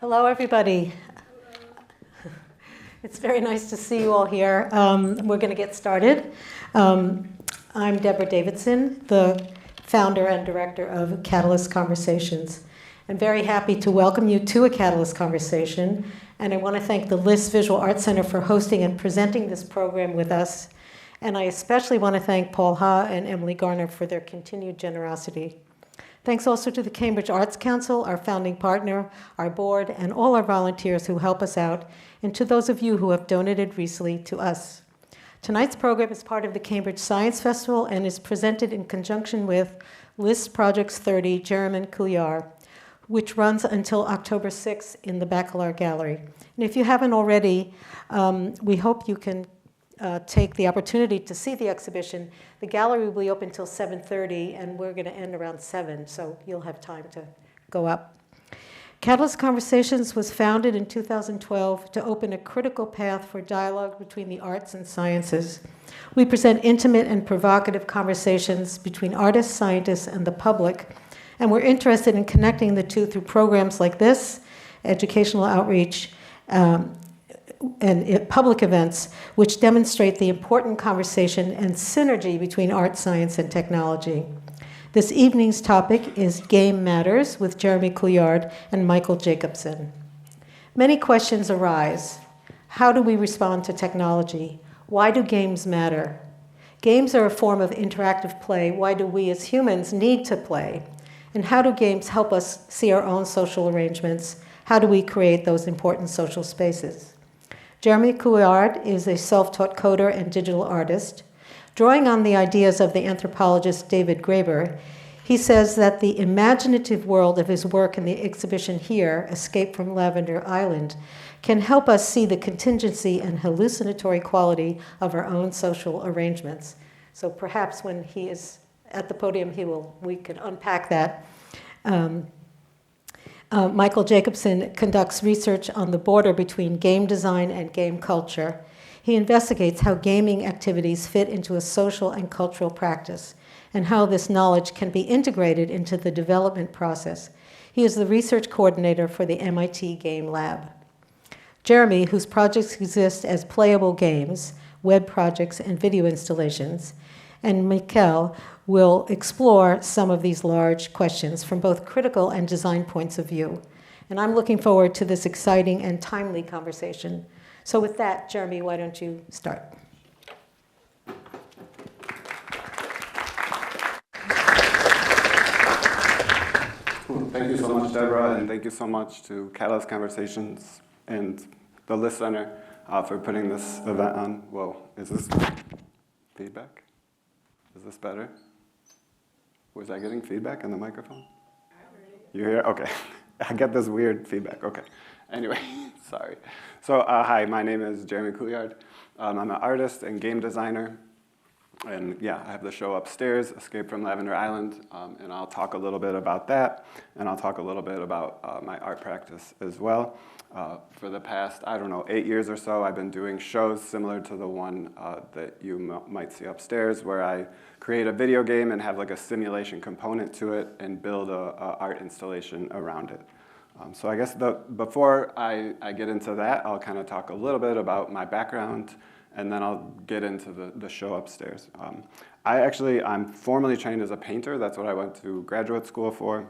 Hello, everybody. It's very nice to see you all here. We're going to get started. I'm Deborah Davidson, the founder and director of Catalyst Conversations. I'm very happy to welcome you to a Catalyst Conversation, and I want to thank the List Visual Arts Center for hosting and presenting this program with us. And I especially want to thank Paul Ha and Emily Garner for their continued generosity. Thanks also to the Cambridge Arts Council, our founding partner, our board, and all our volunteers who help us out, and to those of you who have donated recently to us. Tonight's program is part of the Cambridge Science Festival and is presented in conjunction with List Projects 30, Jeremy Couillard, which runs until October 6th in the Bacalar Gallery. And if you haven't already, we hope you can take the opportunity to see the exhibition. The gallery will be open until 7:30, and we're going to end around 7, so you'll have time to go up. Catalyst Conversations was founded in 2012 to open a critical path for dialogue between the arts and sciences. We present intimate and provocative conversations between artists, scientists, and the public, and we're interested in connecting the two through programs like this, educational outreach, and public events, which demonstrate the important conversation and synergy between art, science, and technology. This evening's topic is Game Matters with Jeremy Couillard and Mikael Jakobsson. Many questions arise. How do we respond to technology? Why do games matter? Games are a form of interactive play. Why do we as humans need to play? And how do games help us see our own social arrangements? How do we create those important social spaces? Jeremy Couillard is a self-taught coder and digital artist. Drawing on the ideas of the anthropologist David Graeber, he says that the imaginative world of his work in the exhibition here, Escape from Lavender Island, can help us see the contingency and hallucinatory quality of our own social arrangements. So perhaps when he is at the podium, we can unpack that. Mikael Jakobsson conducts research on the border between game design and game culture. He investigates how gaming activities fit into a social and cultural practice, and how this knowledge can be integrated into the development process. He is the research coordinator for the MIT Game Lab. Jeremy, whose projects exist as playable games, web projects, and video installations, and Mikael will explore some of these large questions from both critical and design points of view. And I'm looking forward to this exciting and timely conversation. So with that, Jeremy, why don't you start? Cool. Thank you so much, Deborah, and thank you so much to Catalyst Conversations and the List Center for putting this event on. Whoa, is this feedback? Is this better? Was I getting feedback on the microphone? You hear? Okay. I get this weird feedback. Okay. Anyway, sorry. So, hi, my name is Jeremy Couillard. I'm an artist and game designer. And yeah, I have the show upstairs, Escape from Lavender Island, and I'll talk a little bit about that, and I'll talk a little bit about my art practice as well. For the past, 8 years or so, I've been doing shows similar to the one that you might see upstairs, where I create a video game and have like a simulation component to it and build a art installation around it. So I guess before I get into that, I'll kind of talk a little bit about my background, and then I'll get into the show upstairs. I'm formally trained as a painter. That's what I went to graduate school for.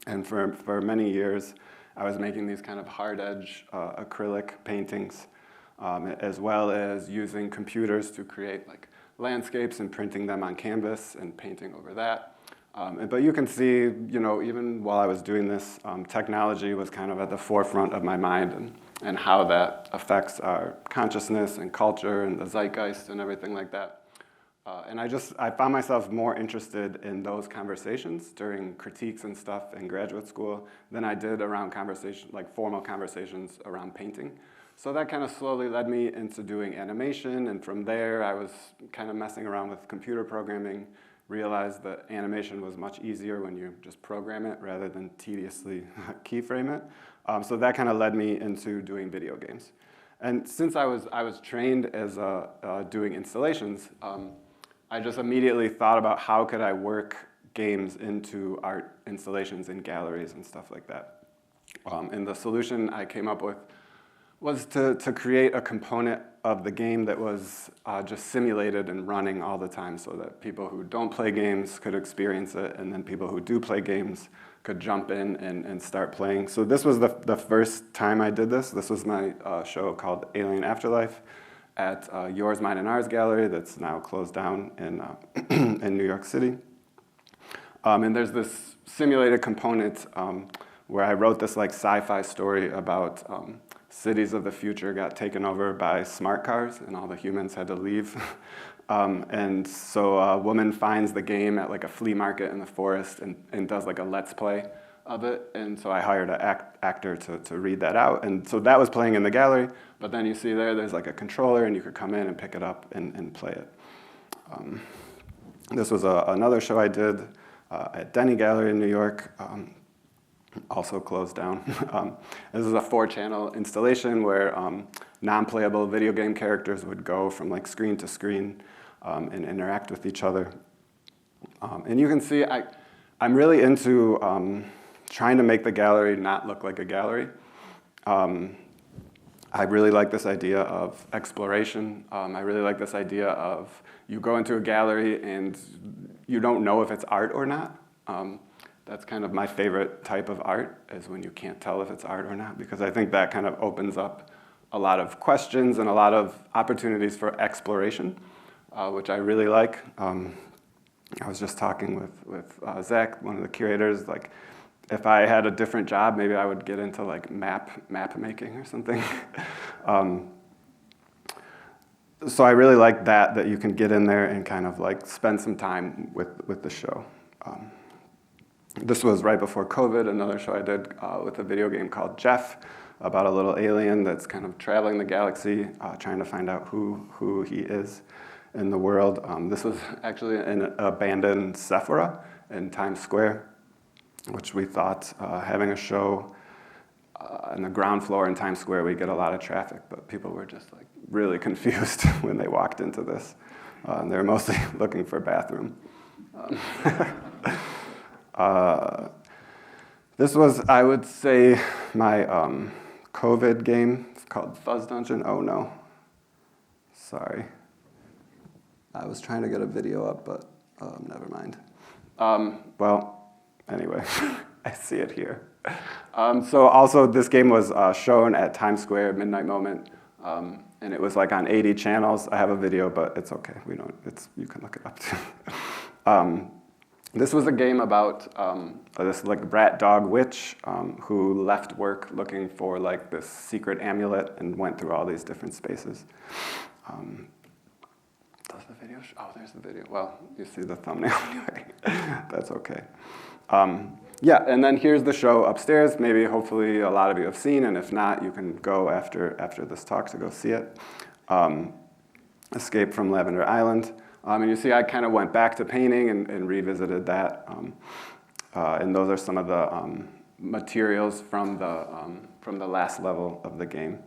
And for many years, I was making these kind of hard-edge acrylic paintings, as well as using computers to create like landscapes and printing them on canvas and painting over that. But you can see, even while I was doing this, technology was kind of at the forefront of my mind, and how that affects our consciousness and culture and the zeitgeist and everything like that. And I found myself more interested in those conversations during critiques and stuff in graduate school than I did around formal conversations around painting. So that kind of slowly led me into doing animation, and from there I was kind of messing around with computer programming, realized that animation was much easier when you just program it rather than tediously keyframe it. So that kind of led me into doing video games. And since I was trained as doing installations, I just immediately thought about how could I work games into art installations in galleries and stuff like that. And the solution I came up with was to create a component of the game that was just simulated and running all the time so that people who don't play games could experience it, and then people who do play games could jump in and start playing. So this was the first time I did this. This was my show called Alien Afterlife at Yours, Mine, and Ours Gallery that's now closed down in, in New York City. And there's this simulated component where I wrote this like sci-fi story about cities of the future got taken over by smart cars and all the humans had to leave. And so a woman finds the game at like a flea market in the forest and does like a let's play of it. And so I hired an actor to read that out. And so that was playing in the gallery. But then you see there's like a controller and you could come in and pick it up and play it. This was another show I did at Denny Gallery in New York. Also closed down. This is a 4-channel installation where non-playable video game characters would go from like screen to screen and interact with each other. And you can see I'm really into trying to make the gallery not look like a gallery. I really like this idea of exploration. I really like this idea of you go into a gallery and you don't know if it's art or not. That's kind of my favorite type of art, is when you can't tell if it's art or not, because I think that kind of opens up a lot of questions and a lot of opportunities for exploration, which I really like. I was just talking with Zach, one of the curators, like if I had a different job, maybe I would get into like map making or something. So I really like that you can get in there and kind of like spend some time with the show. This was right before COVID, another show I did with a video game called Jeff, about a little alien that's kind of traveling the galaxy, trying to find out who he is in the world. This was actually an abandoned Sephora in Times Square, which we thought having a show on the ground floor in Times Square, we get a lot of traffic, but people were just like really confused when they walked into this. They were mostly looking for a bathroom. This was, I would say, my COVID game. It's called Fuzz Dungeon. Oh no, sorry. I was trying to get a video up, but never mind. Well, anyway, I see it here. So also this game was shown at Times Square, Midnight Moment, and it was like on 80 channels. I have a video, but it's okay. You can look it up too. This was a game about this like rat dog witch who left work looking for like this secret amulet and went through all these different spaces. Does the video show? Oh, there's the video. Well, you see the thumbnail anyway. That's okay. Yeah, and then here's the show upstairs. Maybe, hopefully, a lot of you have seen, and if not, you can go after this talk to go see it. Escape from Lavender Island. And you see I kind of went back to painting and revisited that. And those are some of the materials from the last level of the game.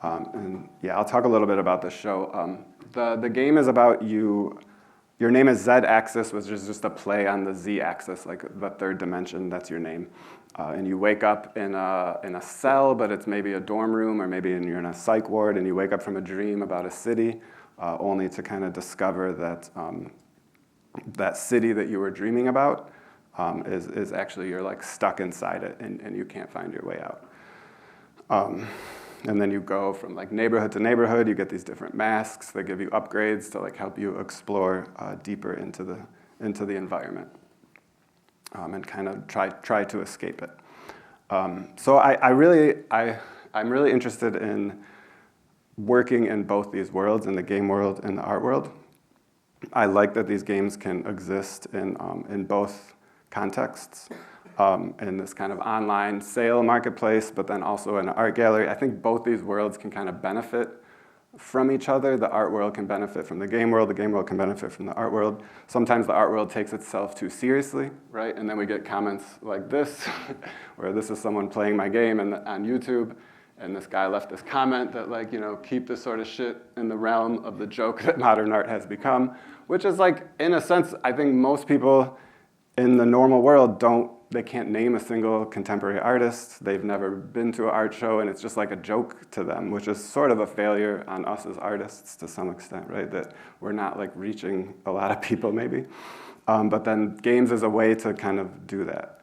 And yeah, I'll talk a little bit about the show. The game is about you. Your name is Z-axis, which is just a play on the Z-axis, like the third dimension. That's your name. And you wake up in a cell, but it's maybe a dorm room, or maybe you're in a psych ward, and you wake up from a dream about a city. Only to kind of discover that that city that you were dreaming about is actually, you're like stuck inside it and you can't find your way out. And then you go from like neighborhood to neighborhood. You get these different masks that give you upgrades to like help you explore deeper into the environment and kind of try to escape it. So I'm really interested in working in both these worlds, in the game world and the art world. I like that these games can exist in both contexts, in this kind of online sale marketplace, but then also in an art gallery. I think both these worlds can kind of benefit from each other. The art world can benefit from the game world can benefit from the art world. Sometimes the art world takes itself too seriously, right? And then we get comments like this, where this is someone playing my game on YouTube, and this guy left this comment that, like, keep this sort of shit in the realm of the joke that modern art has become, which is like, in a sense, I think most people in the normal world don't they can't name a single contemporary artist. They've never been to an art show, and it's just like a joke to them, which is sort of a failure on us as artists to some extent, right? That we're not like reaching a lot of people maybe. But then games is a way to kind of do that.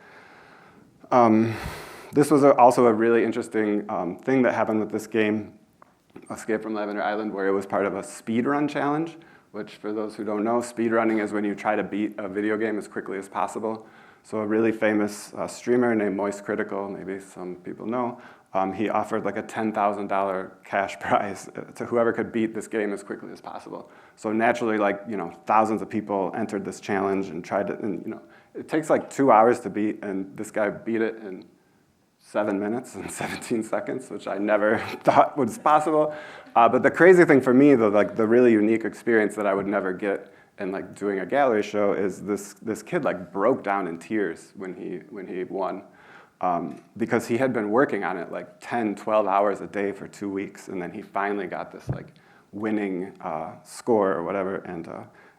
This was also a really interesting thing that happened with this game, Escape from Lavender Island, where it was part of a speedrun challenge, which for those who don't know, speedrunning is when you try to beat a video game as quickly as possible. So a really famous streamer named Moist Critical, maybe some people know, he offered like a $10,000 cash prize to whoever could beat this game as quickly as possible. So naturally, like, thousands of people entered this challenge and tried to, and it takes like 2 hours to beat, and this guy beat it in 7 minutes and 17 seconds, which I never thought was possible. But the crazy thing for me, the really unique experience that I would never get in like doing a gallery show is this kid like broke down in tears when he won, because he had been working on it like 10, 12 hours a day for 2 weeks, and then he finally got this like winning score or whatever,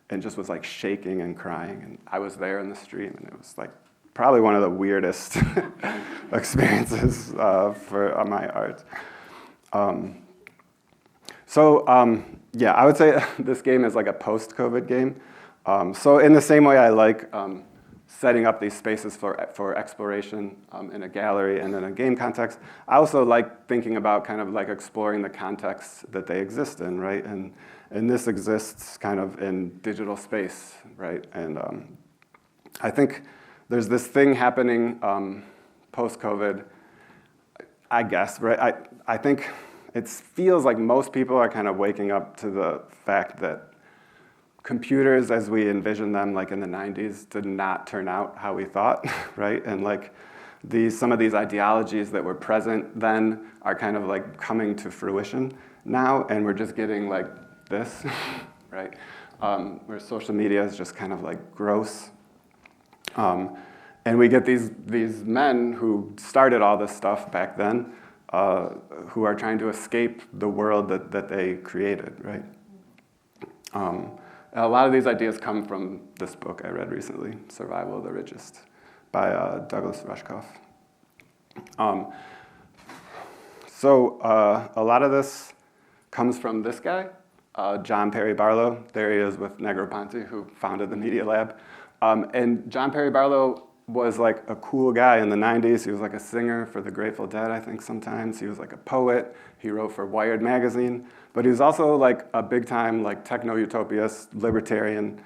and just was like shaking and crying. And I was there in the stream, and it was like probably one of the weirdest experiences for my art. Yeah, I would say this game is like a post-COVID game. So in the same way I like setting up these spaces for exploration in a gallery and in a game context, I also like thinking about kind of like exploring the context that they exist in, right? And this exists kind of in digital space, right? And I think there's this thing happening post-COVID, I guess, right? I think it feels like most people are kind of waking up to the fact that computers as we envisioned them like in the 90s did not turn out how we thought, right? And like some of these ideologies that were present then are kind of like coming to fruition now, and we're just getting like this, right? Where social media is just kind of like gross. And we get these men who started all this stuff back then, who are trying to escape the world that they created, right? A lot of these ideas come from this book I read recently, Survival of the Richest, by Douglas Rushkoff. So a lot of this comes from this guy, John Perry Barlow. There he is with Negroponte, who founded the Media Lab. And John Perry Barlow was like a cool guy in the 90s. He was like a singer for the Grateful Dead, I think sometimes. He was like a poet. He wrote for Wired magazine. But he was also like a big time like techno-utopist, libertarian.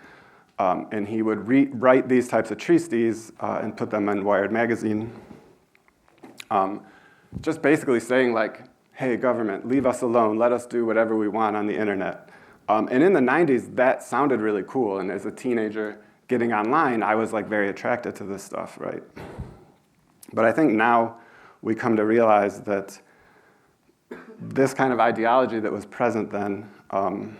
And he would write these types of treatises and put them in Wired magazine. Just basically saying like, hey, government, leave us alone. Let us do whatever we want on the internet. And in the 90s, that sounded really cool. And as a teenager, getting online, I was like very attracted to this stuff, right? But I think now we come to realize that this kind of ideology that was present then, and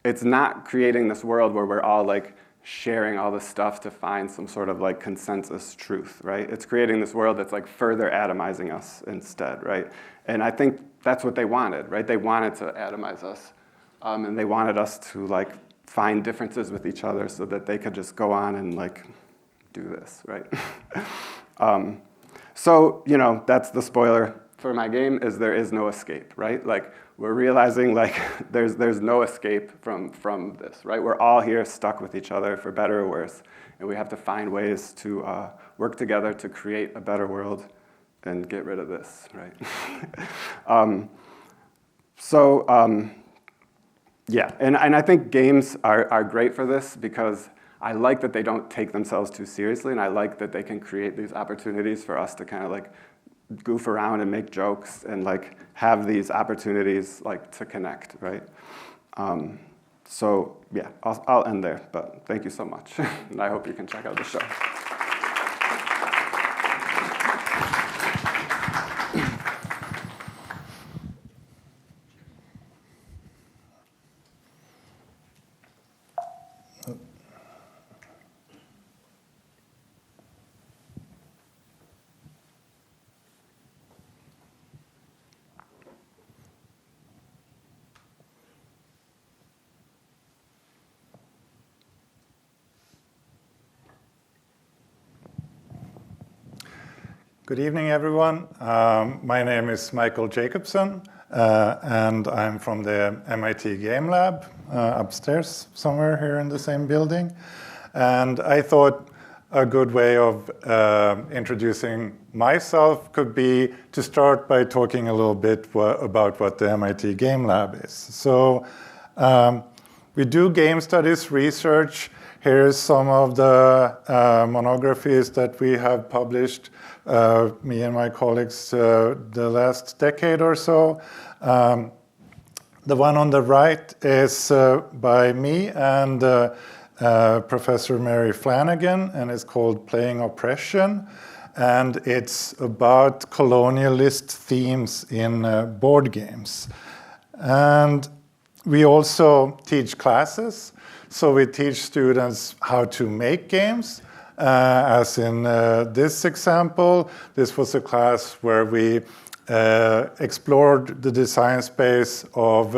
it's not creating this world where we're all like sharing all this stuff to find some sort of like consensus truth, right? It's creating this world that's like further atomizing us instead, right? And I think that's what they wanted, right? They wanted to atomize us, and they wanted us to like find differences with each other so that they could just go on and like do this, right? So, that's the spoiler for my game, is there is no escape, right? Like we're realizing like there's no escape from this, right? We're all here stuck with each other for better or worse, and we have to find ways to work together to create a better world and get rid of this, right? Yeah, and I think games are great for this because I like that they don't take themselves too seriously, and I like that they can create these opportunities for us to kind of like goof around and make jokes and like have these opportunities like to connect, right? So yeah, I'll end there, but thank you so much, and I hope you can check out the show. Good evening, everyone. My name is Mikael Jakobsson, and I'm from the MIT Game Lab upstairs somewhere here in the same building. And I thought a good way of introducing myself could be to start by talking a little bit about what the MIT Game Lab is. So we do game studies research. Here's some of the monographies that we have published, me and my colleagues, the last decade or so. The one on the right is by me and Professor Mary Flanagan, and it's called Playing Oppression. And it's about colonialist themes in board games. And we also teach classes. So we teach students how to make games. As in this example, this was a class where we explored the design space of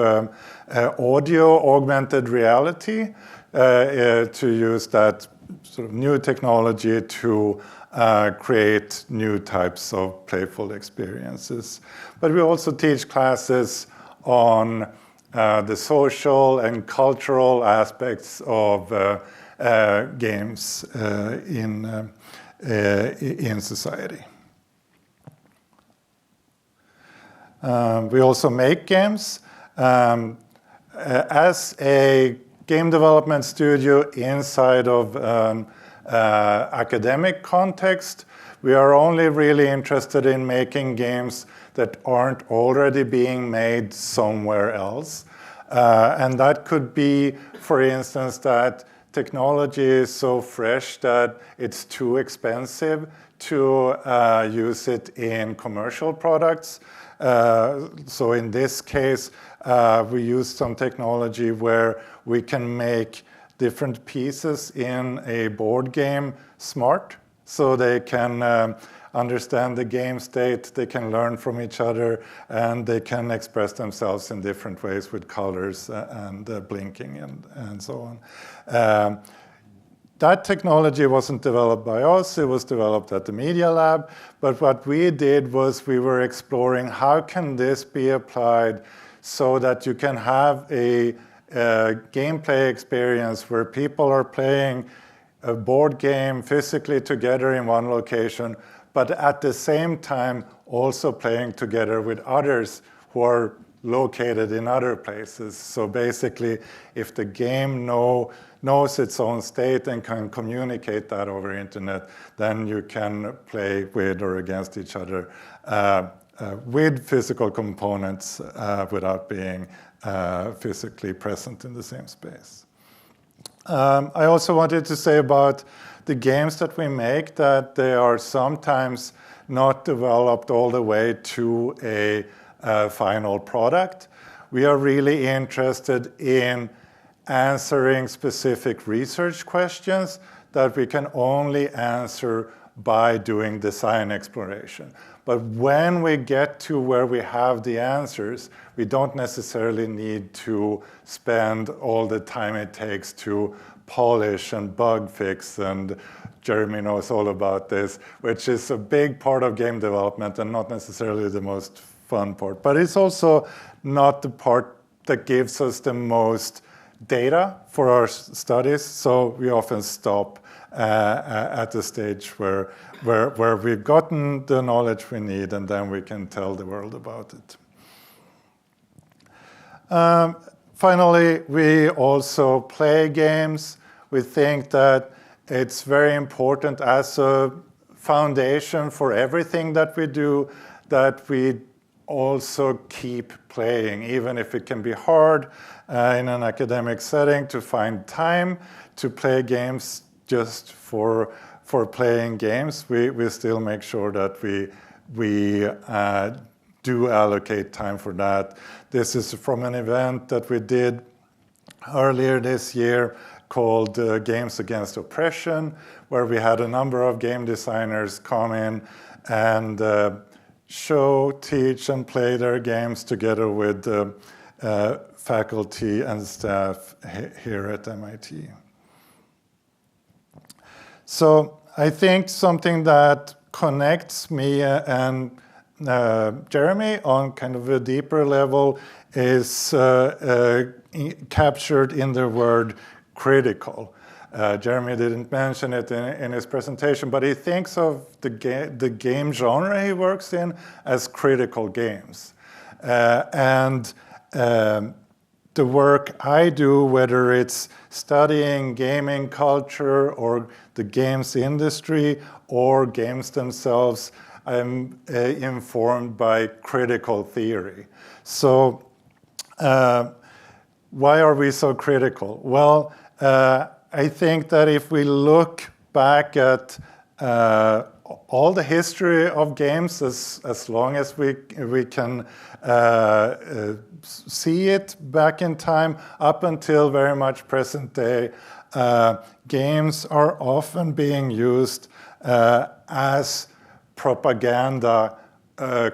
audio augmented reality to use that sort of new technology to create new types of playful experiences. But we also teach classes on the social and cultural aspects of games in society. We also make games. As a game development studio inside of an academic context, we are only really interested in making games that aren't already being made somewhere else. And that could be, for instance, that technology is so fresh that it's too expensive to use it in commercial products. So in this case, we use some technology where we can make different pieces in a board game smart, so they can understand the game state, they can learn from each other, and they can express themselves in different ways with colors and blinking and so on. That technology wasn't developed by us, it was developed at the Media Lab, but what we did was we were exploring how can this be applied so that you can have a gameplay experience where people are playing a board game physically together in one location, but at the same time also playing together with others who are located in other places. So basically, if the game knows its own state and can communicate that over internet, then you can play with or against each other with physical components without being physically present in the same space. I also wanted to say about the games that we make that they are sometimes not developed all the way to a final product. We are really interested in answering specific research questions that we can only answer by doing design exploration. But when we get to where we have the answers, we don't necessarily need to spend all the time it takes to polish and bug fix, and Jeremy knows all about this, which is a big part of game development and not necessarily the most fun part. But it's also not the part that gives us the most data for our studies, so we often stop at the stage where we've gotten the knowledge we need, and then we can tell the world about it. Finally, we also play games. We think that it's very important as a foundation for everything that we do that we also keep playing, even if it can be hard in an academic setting to find time to play games just for playing games. We still make sure that we do allocate time for that. This is from an event that we did earlier this year called Games Against Oppression, where we had a number of game designers come in and show, teach, and play their games together with faculty and staff here at MIT. So I think something that connects me and Jeremy on kind of a deeper level is captured in the word critical. Jeremy didn't mention it in his presentation, but he thinks of the game genre he works in as critical games. The work I do, whether it's studying gaming culture or the games industry or games themselves, I'm informed by critical theory. So why are we so critical? Well, I think that if we look back at all the history of games, as long as we can see it back in time, up until very much present day, games are often being used as propaganda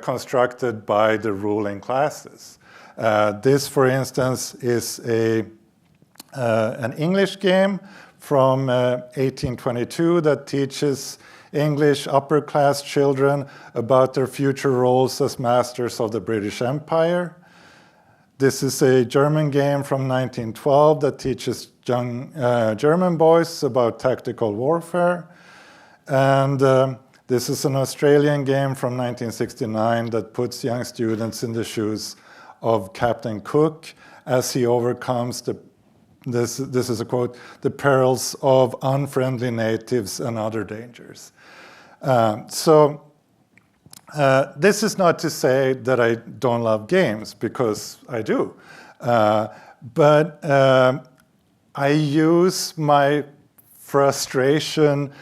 constructed by the ruling classes. This, for instance, is an English game from 1822 that teaches English upper-class children about their future roles as masters of the British Empire. This is a German game from 1912 that teaches young German boys about tactical warfare. And this is an Australian game from 1969 that puts young students in the shoes of Captain Cook as he overcomes this is a quote, the perils of unfriendly natives and other dangers. This is not to say that I don't love games, because I do. But I use my frustration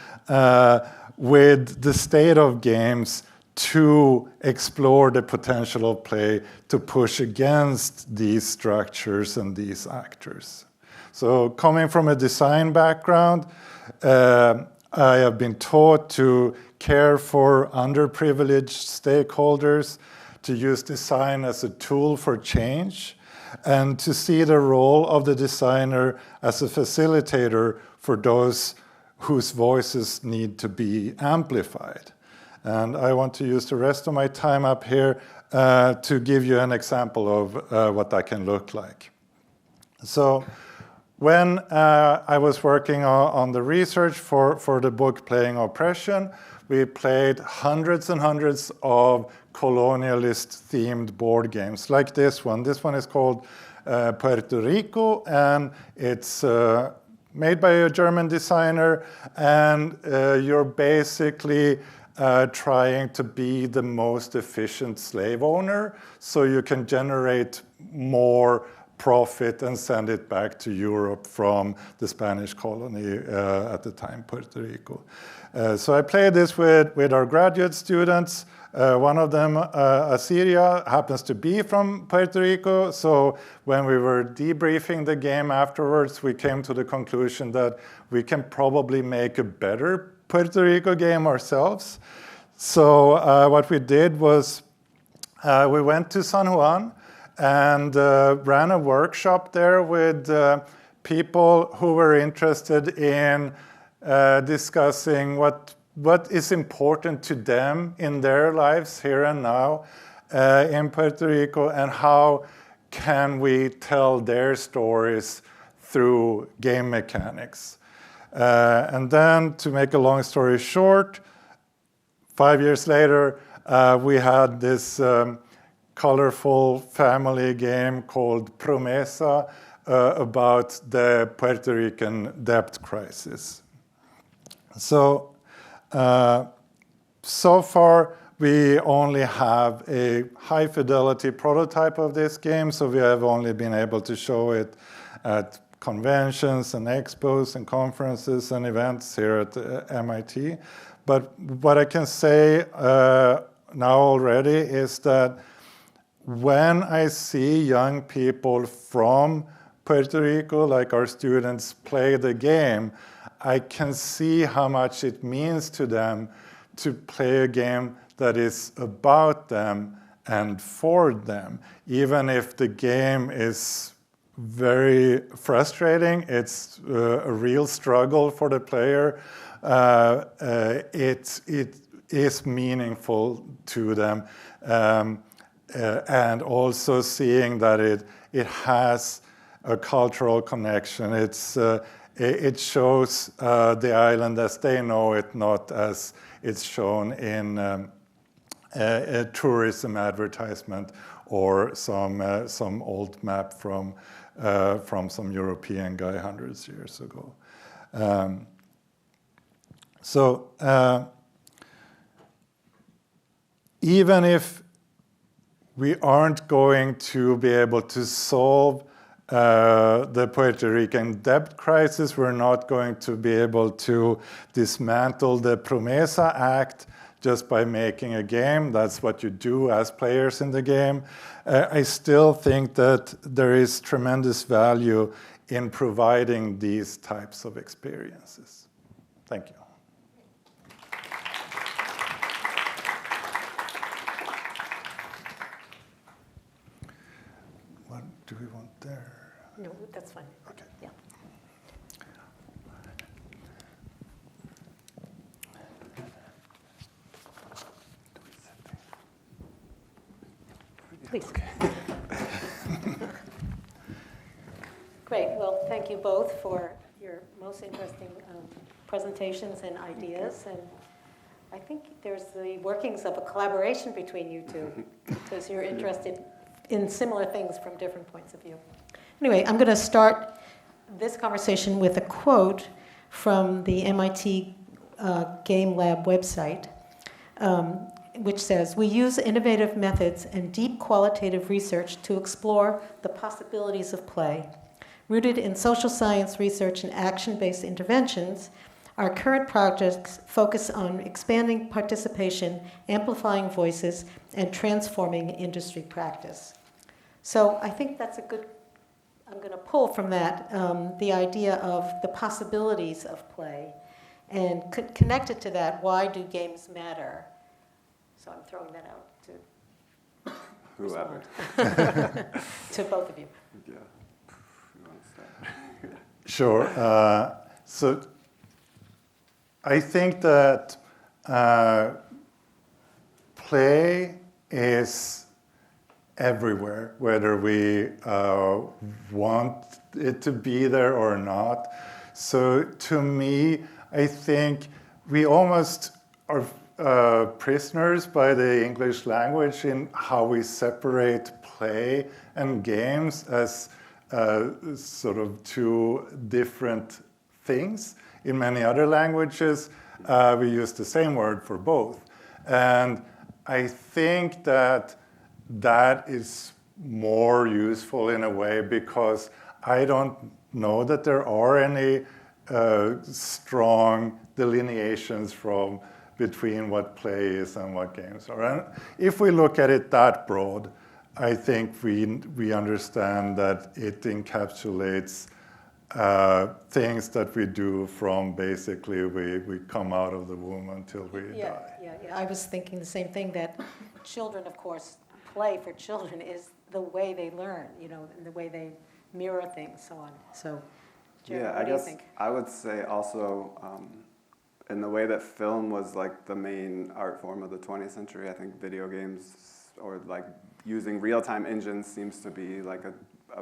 with the state of games to explore the potential of play to push against these structures and these actors. So coming from a design background, I have been taught to care for underprivileged stakeholders, to use design as a tool for change, and to see the role of the designer as a facilitator for those whose voices need to be amplified. And I want to use the rest of my time up here to give you an example of what that can look like. So when I was working on the research for the book Playing Oppression, we played hundreds and hundreds of colonialist-themed board games, like this one. This one is called Puerto Rico, and it's made by a German designer, and you're basically trying to be the most efficient slave owner so you can generate more profit and send it back to Europe from the Spanish colony at the time, Puerto Rico. So I played this with our graduate students. One of them, Asiria, happens to be from Puerto Rico. So when we were debriefing the game afterwards, we came to the conclusion that we can probably make a better Puerto Rico game ourselves. So what we did was we went to San Juan and ran a workshop there with people who were interested in discussing what is important to them in their lives here and now in Puerto Rico, and how can we tell their stories through game mechanics. And then, to make a long story short, 5 years later, we had this colorful family game called Promesa about the Puerto Rican debt crisis. So, so far, we only have a high-fidelity prototype of this game, so we have only been able to show it at conventions and expos and conferences and events here at MIT. But what I can say now already is that when I see young people from Puerto Rico, like our students, play the game, I can see how much it means to them to play a game that is about them and for them. Even if the game is very frustrating, it's a real struggle for the player, is meaningful to them, and also seeing that it has a cultural connection. It shows the island as they know it, not as it's shown in a tourism advertisement or some old map from some European guy hundreds of years ago. Even if we aren't going to be able to solve the Puerto Rican debt crisis, we're not going to be able to dismantle the Promesa Act just by making a game. That's what you do as players in the game. I still think that there is tremendous value in providing these types of experiences. Thank you. What do we want there? No, that's fine. Okay. Yeah. Please. Okay. Great. Well, thank you both for your most interesting presentations and ideas. And I think there's the workings of a collaboration between you two, because you're interested in similar things from different points of view. Anyway, I'm going to start this conversation with a quote from the MIT Game Lab website, which says, "We use innovative methods and deep qualitative research to explore the possibilities of play. Rooted in social science research and action-based interventions, our current projects focus on expanding participation, amplifying voices, and transforming industry practice." So I think that's a good, I'm going to pull from that the idea of the possibilities of play, and connected to that, why do games matter? So I'm throwing that out to Whoever. to both of you. Yeah. Who wants to start? Sure. So I think that play is everywhere, whether we want it to be there or not. So to me, I think we almost are prisoners by the English language in how we separate play and games as sort of two different things. In many other languages, we use the same word for both. And I think that is more useful in a way, because I don't know that there are any strong delineations between what play is and what games are. And if we look at it that broad, I think we understand that it encapsulates things that we do from basically we come out of the womb until we die. Yeah. I was thinking the same thing, that children, of course, play for children is the way they learn, and the way they mirror things, so on. So, Jeremy, what do you think? I would say also, in the way that film was like the main art form of the 20th century, I think video games or like using real-time engines seems to be like a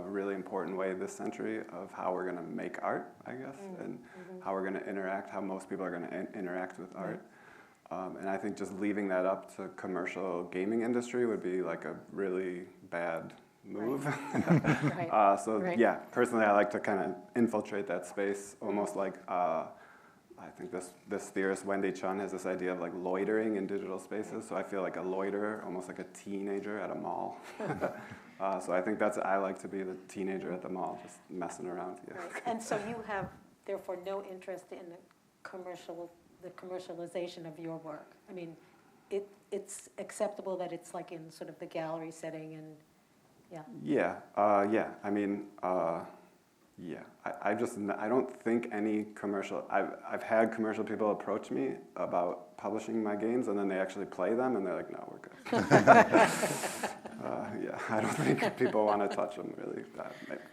really important way this century of how we're going to make art, I guess, and how we're going to interact, how most people are going to interact with art. And I think just leaving that up to commercial gaming industry would be like a really bad move. Right. Yeah, personally I like to kind of infiltrate that space, almost like, I think this theorist, Wendy Chun, has this idea of like loitering in digital spaces. So I feel like a loiterer, almost like a teenager at a mall. So I think I like to be the teenager at the mall, just messing around. Yeah. Right. And so you have, therefore, no interest in the commercialization of your work. I mean, it's acceptable that it's like in sort of the gallery setting and, yeah. I mean, I don't think any commercial. I've had commercial people approach me about publishing my games, and then they actually play them, and they're like, "No, we're good." I don't think people want to touch them really.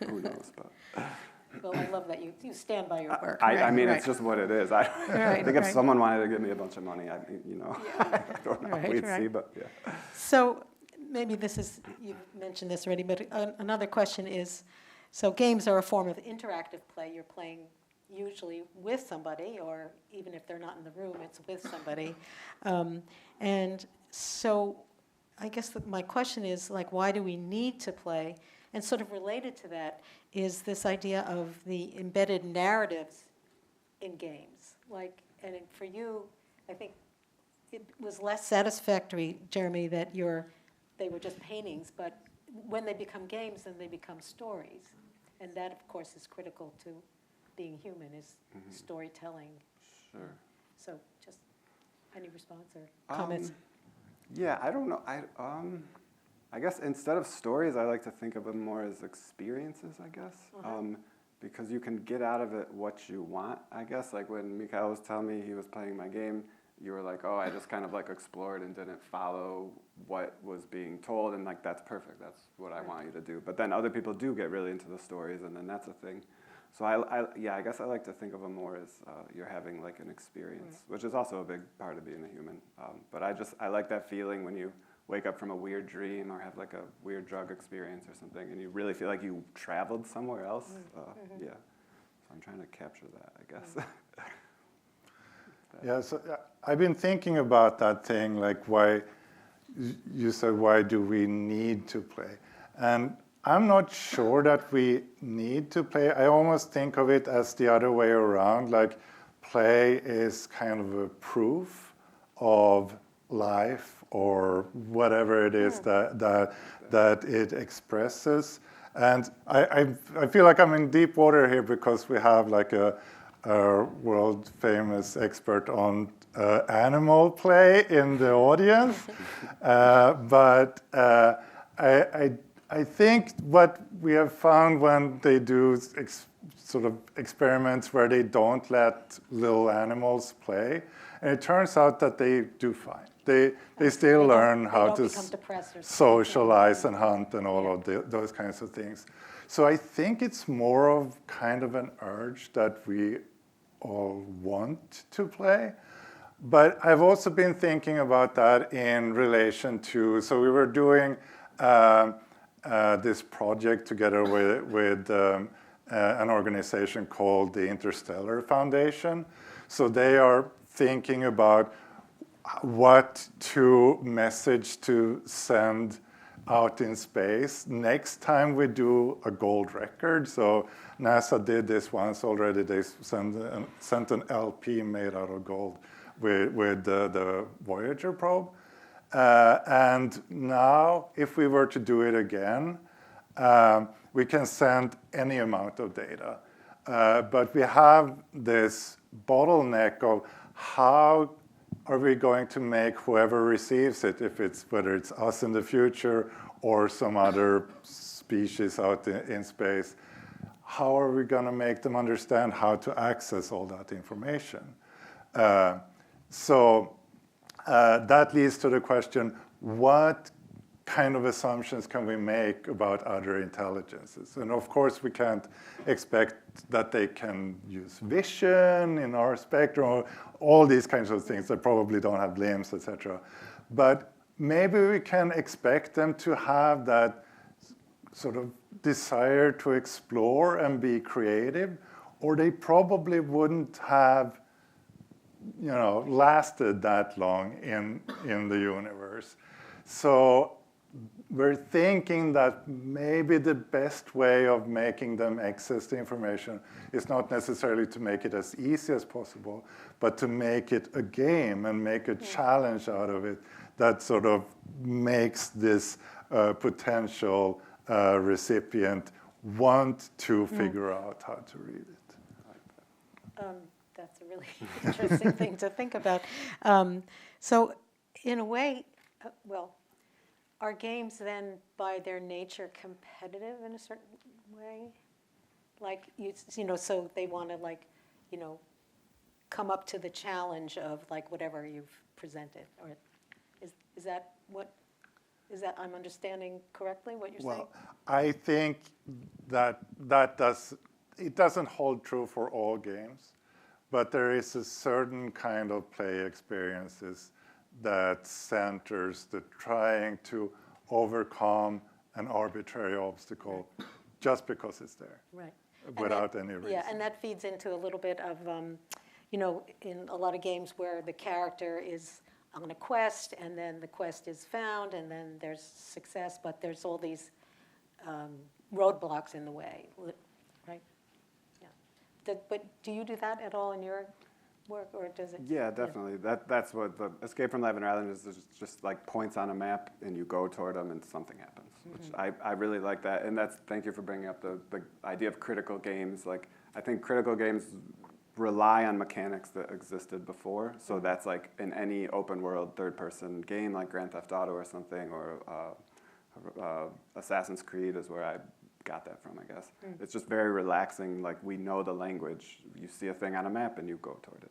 Who knows? But Well, I love that you stand by your work. I mean, right. it's just what it is. I think if someone wanted to give me a bunch of money, I don't know, we'd see, but yeah. So maybe you've mentioned this already, but another question is, so games are a form of interactive play. You're playing usually with somebody, or even if they're not in the room, it's with somebody. And so I guess my question is, like, why do we need to play? And sort of related to that is this idea of the embedded narratives in games. Like, and for you, I think it was less satisfactory, Jeremy, that they were just paintings, but when they become games, then they become stories. And that, of course, is critical to being human, is storytelling. Sure. So just any response or comments? Yeah, I don't know. I guess instead of stories, I like to think of them more as experiences, I guess. Because you can get out of it what you want, I guess. Like when Mikael was telling me he was playing my game, you were like, oh, I just kind of like explored and didn't follow what was being told, and like that's perfect. That's what I want you to do. But then other people do get really into the stories, and then that's a thing. So I guess I like to think of them more as you're having like an experience, which is also a big part of being a human. But I like that feeling when you wake up from a weird dream or have like a weird drug experience or something, and you really feel like you traveled somewhere else. Yeah. So I'm trying to capture that, I guess. Yeah, so I've been thinking about that thing, like why you said, why do we need to play? And I'm not sure that we need to play. I almost think of it as the other way around, like play is kind of a proof of life or whatever it is that it expresses. And I feel like I'm in deep water here because we have like a world famous expert on animal play in the audience. But I think what we have found when they do sort of experiments where they don't let little animals play, and it turns out that they do fine. They still learn how to socialize and hunt and all of those kinds of things. So I think it's more of kind of an urge that we all want to play. But I've also been thinking about that in relation to, so we were doing this project together with an organization called the Interstellar Foundation. So they are thinking about what message to send out in space next time we do a gold record. So NASA did this once already. They sent an LP made out of gold with the Voyager probe. And now, if we were to do it again, we can send any amount of data. But we have this bottleneck of how are we going to make whoever receives it, whether it's us in the future or some other species out in space, how are we going to make them understand how to access all that information? So that leads to the question, what kind of assumptions can we make about other intelligences? And of course, we can't expect that they can use vision in our spectrum, or all these kinds of things. They probably don't have limbs, etc. But maybe we can expect them to have that sort of desire to explore and be creative, or they probably wouldn't have lasted that long in the universe. So we're thinking that maybe the best way of making them access the information is not necessarily to make it as easy as possible, but to make it a game and make a challenge out of it that sort of makes this potential recipient want to figure out how to read it. That's a really interesting thing to think about. So in a way, are games then by their nature competitive in a certain way? Like, so they want to come up to the challenge of like whatever you've presented, or is that I'm understanding correctly what you're saying? Well, I think that does it doesn't hold true for all games, but there is a certain kind of play experiences that centers the trying to overcome an arbitrary obstacle just because it's there. Right. Without any reason. Yeah, and that feeds into a little bit of, in a lot of games where the character is on a quest, and then the quest is found, and then there's success, but there's all these roadblocks in the way, right? Yeah. But do you do that at all in your work, or does it? Yeah, definitely. That's what the Escape from Lavender Island is. Just like points on a map, and you go toward them, and something happens. Which I really like that, and thank you for bringing up the idea of critical games. Like, I think critical games rely on mechanics that existed before. So that's like in any open world third-person game, like Grand Theft Auto or something, or Assassin's Creed is where I got that from, I guess. It's just very relaxing. Like, we know the language. You see a thing on a map and you go toward it.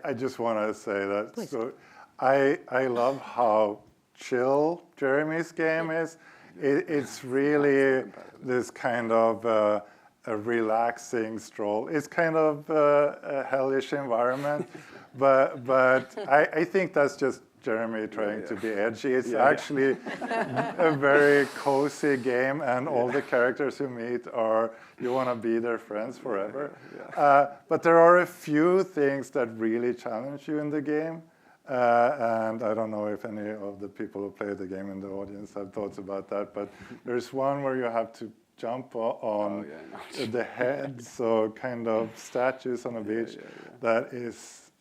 I just want to say that. Please. So I love how chill Jeremy's game is. It's really this kind of a relaxing stroll. It's kind of a hellish environment, but I think that's just Jeremy trying to be edgy. It's actually a very cozy game, and all the characters you meet you want to be their friends forever. But there are a few things that really challenge you in the game. And I don't know if any of the people who play the game in the audience have thoughts about that, but there's one where you have to jump on the head, so kind of statues on a beach. That is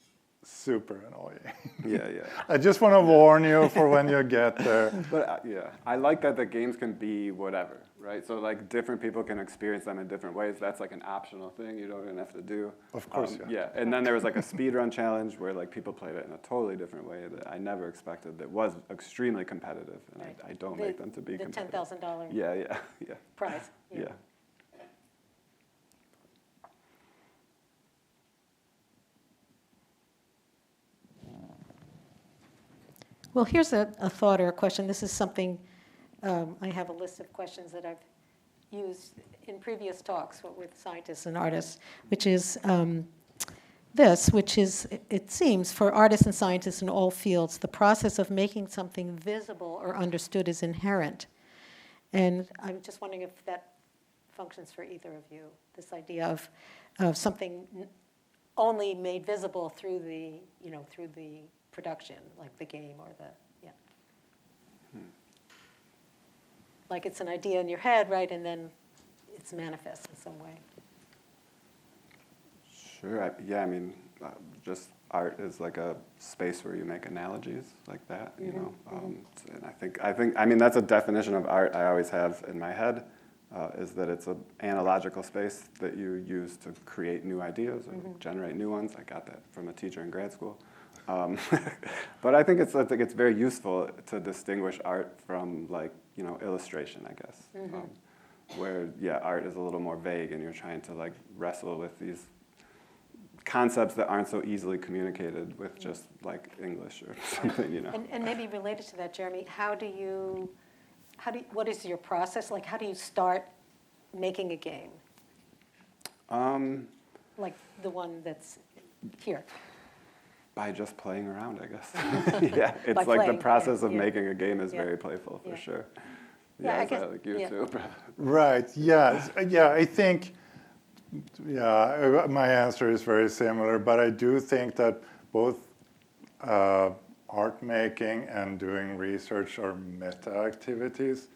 super annoying. I just want to warn you for when you get there. But I like that the games can be whatever, right? So like different people can experience them in different ways. That's like an optional thing you don't even have to do. Of course, And then there was like a speedrun challenge where like people played it in a totally different way that I never expected. That was extremely competitive, and I don't make them to be competitive. The $10,000 Yeah. prize. Yeah. Well, here's a thought or a question. This is something, I have a list of questions that I've used in previous talks with scientists and artists, which is which is, it seems, for artists and scientists in all fields, the process of making something visible or understood is inherent. And I'm just wondering if that functions for either of you, this idea of something only made visible through the production, like the game or like it's an idea in your head, right, and then it's manifest in some way. Sure. I mean, just art is like a space where you make analogies like that, you know. And I mean, that's a definition of art I always have in my head, is that it's an analogical space that you use to create new ideas or generate new ones. I got that from a teacher in grad school. But I think it's very useful to distinguish art from illustration, I guess, where art is a little more vague, and you're trying to wrestle with these concepts that aren't so easily communicated with just English or something, you know. And maybe related to that, Jeremy, what is your process? How do you start making a game? Like the one that's here. By just playing around, I guess. It's playing, the process of making a game is very playful, for sure. I guess, like you too. Right, I think, my answer is very similar, but I do think that both art making and doing research are meta activities.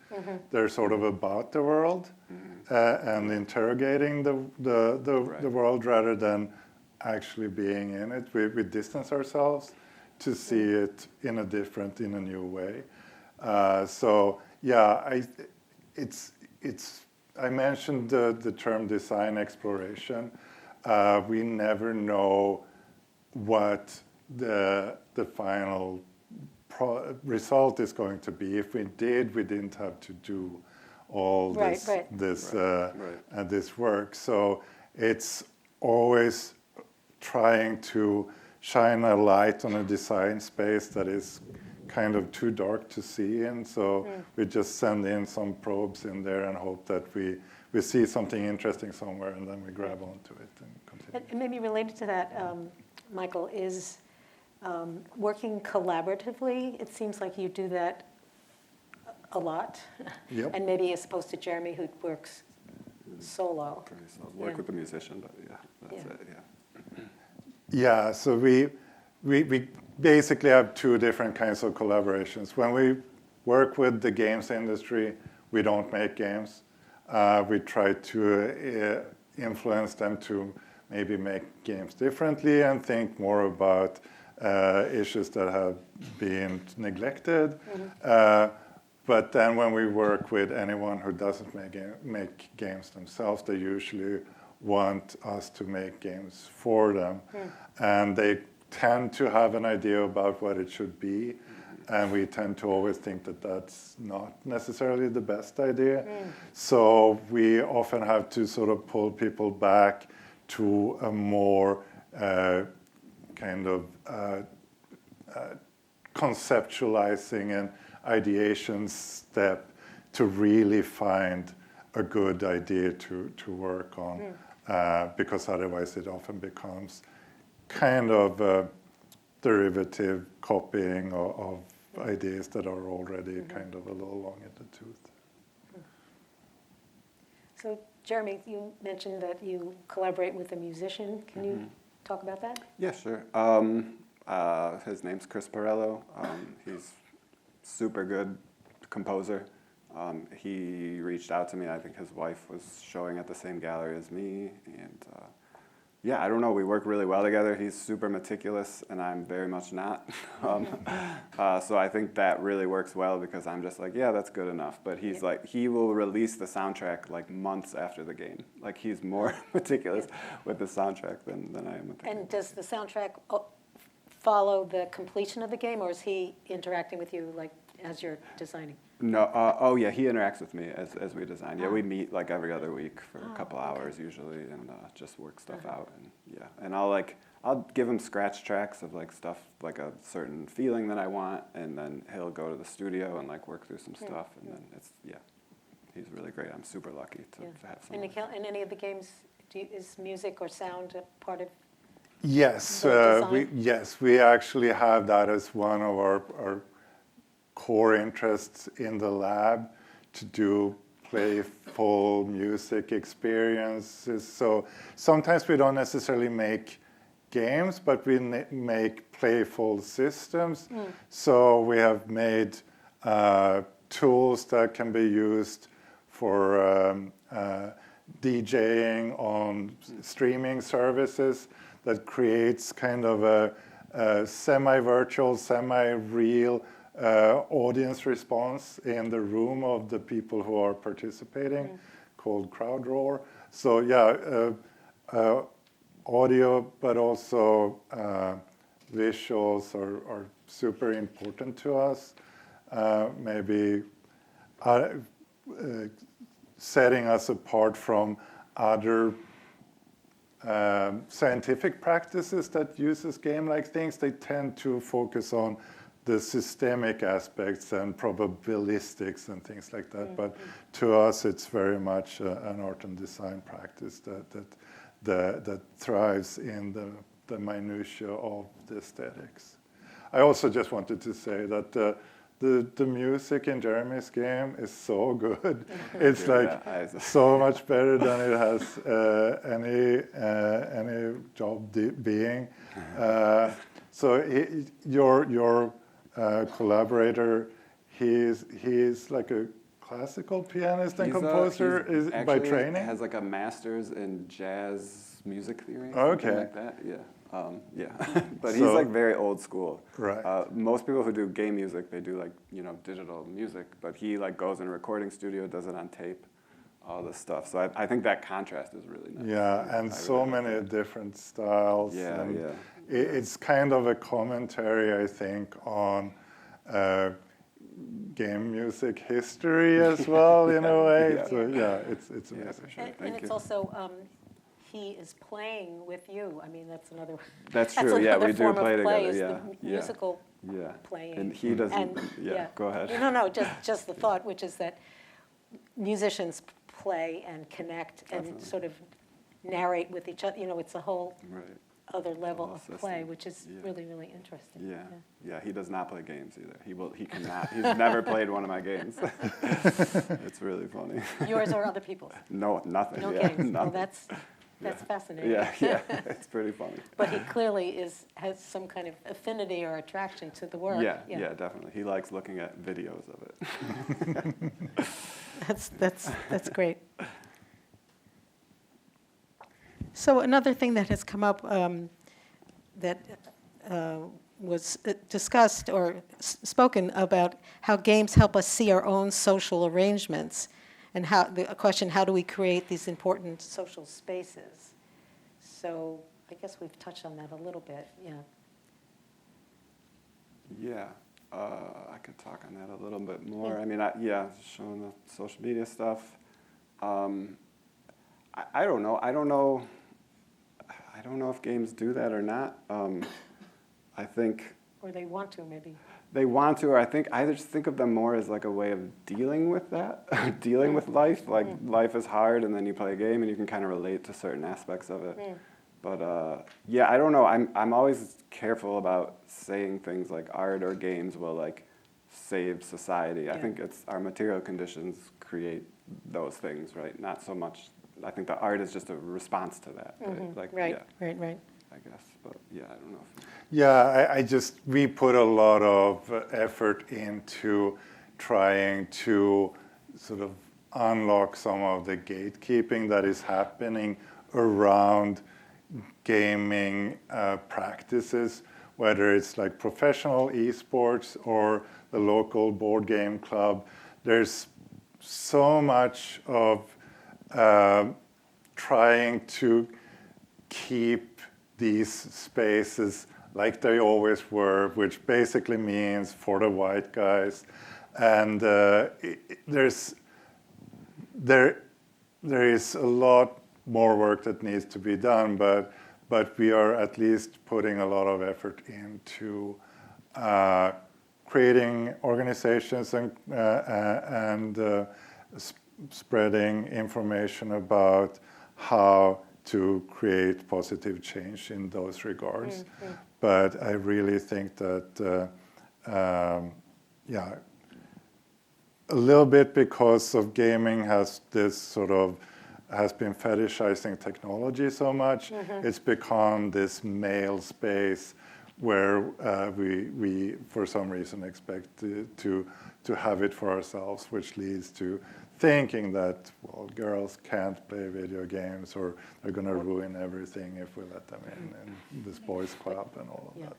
They're sort of about the world and interrogating the world rather than actually being in it. We distance ourselves to see it in a new way. I mentioned the term design exploration. We never know what the final result is going to be. If we did, we didn't have to do all this work. So it's always trying to shine a light on a design space that is kind of too dark to see in. So we just send in some probes in there and hope that we see something interesting somewhere, and then we grab onto it and continue. And maybe related to that, Mikael, is working collaboratively. It seems like you do that a lot. Yep. And maybe as opposed to Jeremy, who works solo. Work with the musician, but yeah, that's it, yeah. Yeah, so we basically have two different kinds of collaborations. When we work with the games industry, we don't make games. We try to influence them to maybe make games differently and think more about issues that have been neglected. But then when we work with anyone who doesn't make games themselves, they usually want us to make games for them. And they tend to have an idea about what it should be. And we tend to always think that that's not necessarily the best idea. So we often have to sort of pull people back to a more kind of conceptualizing and ideation step to really find a good idea to work on, because otherwise it often becomes kind of derivative copying of ideas that are already kind of a little long in the tooth. So Jeremy, you mentioned that you collaborate with a musician. Can you talk about that? Yeah, sure. His name's Chris Perello. He's super good composer. He reached out to me. I think his wife was showing at the same gallery as me, and yeah, I don't know. We work really well together. He's super meticulous, and I'm very much not. So I think that really works well because I'm just like, yeah, that's good enough. But he's like, he will release the soundtrack like months after the game. Like he's more meticulous with the soundtrack than I am with the game. And does the soundtrack follow the completion of the game, or is he interacting with you like as you're designing? No, oh yeah, he interacts with me as we design. Yeah, we meet like every other week for a couple hours usually, and just work stuff out. And yeah, and I'll give him scratch tracks of like stuff, like a certain feeling that I want, and then he'll go to the studio and like work through some stuff, and then he's really great. I'm super lucky to have someone. And Mikael, in any of the games, is music or sound a part of? Yes, we actually have that as one of our core interests in the lab, to do playful music experiences. So sometimes we don't necessarily make games, but we make playful systems. So we have made tools that can be used for DJing on streaming services that creates kind of a semi-virtual, semi-real audience response in the room of the people who are participating, called crowd roar. So yeah, audio, but also visuals are super important to us. Maybe setting us apart from other scientific practices that uses game-like things. They tend to focus on the systemic aspects and probabilistics and things like that. But to us, it's very much an art and design practice that thrives in the minutiae of the aesthetics. I also just wanted to say that the music in Jeremy's game is so good. It's like so much better than it has any job being. So your collaborator, he's like a classical pianist and composer by training? Has like a master's in jazz music theory, okay, something like that. Yeah, but he's like very old school. Right. Most people who do game music, they do like digital music, but he like goes in a recording studio, does it on tape, all this stuff. So I think that contrast is really nice. Yeah, and so many different styles. Yeah, and yeah. It's kind of a commentary, I think, on game music history as well, in a way. Yeah. So yeah, it's amazing. Sure. And it's also, he is playing with you. I mean, that's another. That's true. Yeah, another we do form play of play together. is Yeah, the yeah, musical yeah. playing. And he doesn't. And, yeah, go ahead. No. Just the thought, which is that musicians play and connect and Definitely. sort of narrate with each other. You know, it's a whole Right. other level whole of system. play, which is Yeah. really, really interesting. Yeah, yeah. He does not play games either. He cannot. He's never played one of my games. It's really funny. Yours or other people's? No, nothing. No yeah, games. Well, nothing. that's fascinating. Yeah, it's pretty funny. But he clearly has some kind of affinity or attraction to the work. Yeah, definitely. He likes looking at videos of it. That's great. So another thing that has come up that was discussed or spoken about how games help us see our own social arrangements, and how the question, how do we create these important social spaces? So I guess we've touched on that a little bit. Yeah, I could talk on that a little bit more. I mean, showing the social media stuff. I don't know. I don't know if games do that or not. I think. Or they want to, maybe. They want to, or I just think of them more as like a way of dealing with that, dealing with life. Like life is hard, and then you play a game, and you can kind of relate to certain aspects of it. But I don't know. I'm always careful about saying things like art or games will like save society. I think it's our material conditions create those things, right? Not so much. I think the art is just a response to that. Right? Like, Right. I guess, but I don't know. We put a lot of effort into trying to sort of unlock some of the gatekeeping that is happening around gaming practices, whether it's like professional esports or the local board game club. There's so much of trying to keep these spaces like they always were, which basically means for the white guys. And there is a lot more work that needs to be done, but we are at least putting a lot of effort into creating organizations and spreading information about how to create positive change in those regards. But I really think that, a little bit because of gaming has been fetishizing technology so much, it's become this male space where we for some reason expect to have it for ourselves, which leads to thinking that, well, girls can't play video games or they're going to ruin everything if we let them in, and this boys club and all of that.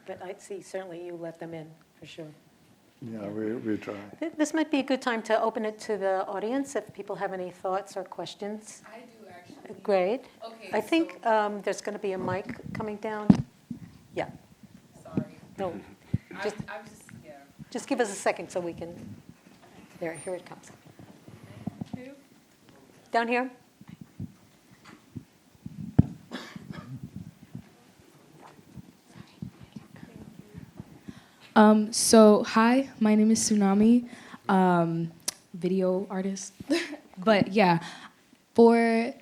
But I see, certainly you let them in, for sure. Yeah, we try. This might be a good time to open it to the audience if people have any thoughts or questions. I do, actually. Great. Okay. I think there's going to be a mic coming down. Yeah. Sorry. No, Yeah. just give us a second so we can. Here it comes. Who? Down here. So, hi, my name is Tsunami, video artist. But yeah, for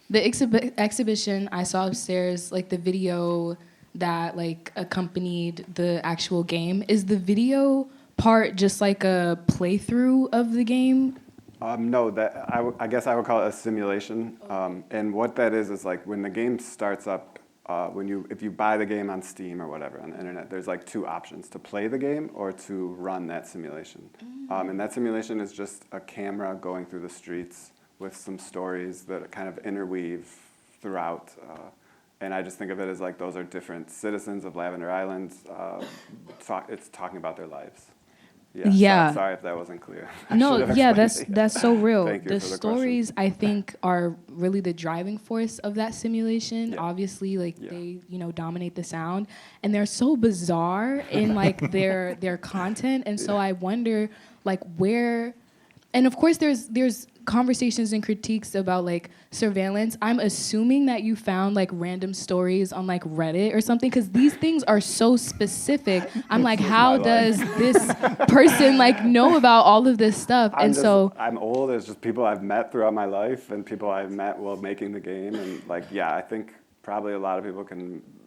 the exhibition, I saw upstairs like the video that like accompanied the actual game. Is the video part just like a playthrough of the game? No, I guess I would call it a simulation. And what that is like when the game starts up, if you buy the game on Steam or whatever on the internet, there's like two options: to play the game or to run that simulation. And that simulation is just a camera going through the streets with some stories that kind of interweave throughout. And I just think of it as like those are different citizens of Lavender Island. It's talking about their lives. Yeah. Sorry if that wasn't clear. No, yeah, that's so real. Thank you The for the stories, I think, are really the driving force of that simulation. Yeah. Obviously, like Yeah. they, dominate the sound, and they're so bizarre in like their content. And so I wonder, like, where, and of course, there's conversations and critiques about like surveillance, I'm assuming that you found like random stories on like Reddit or something, because these things are so specific. I'm like, how does this person like know about all of this stuff? I'm old. It's just people I've met throughout my life and people I've met while making the game. And like, yeah, I think probably a lot of people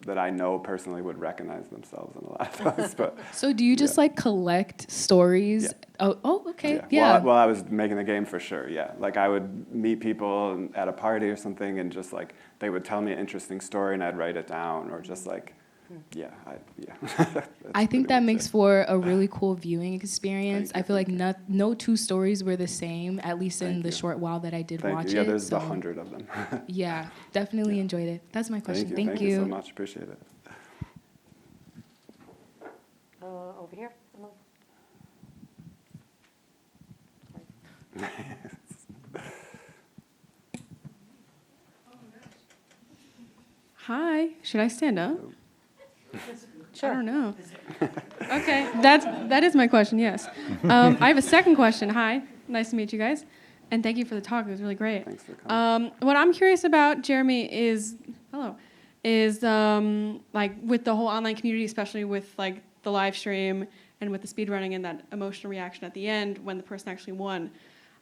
that I know personally would recognize themselves in a lot of those. But so do you just like collect stories? Yeah. Oh, okay, yeah. Well, I was making the game for sure, yeah. Like I would meet people at a party or something and just like, they would tell me an interesting story and I'd write it down or just like, yeah. I think that makes for a really cool viewing experience. I feel like no two stories were the same, at least in the short while that I did watch it. Yeah, there's 100 of them. Yeah, definitely enjoyed it. That's my question. Thank you so much. Appreciate it. Over here. Hi, should I stand up? Sure. I don't know. Okay, that is my question, yes. I have a second question. Hi, nice to meet you guys. And thank you for the talk, it was really great. Thanks for coming. What I'm curious about, Jeremy, is like with the whole online community, especially with like the live stream and with the speedrunning and that emotional reaction at the end when the person actually won.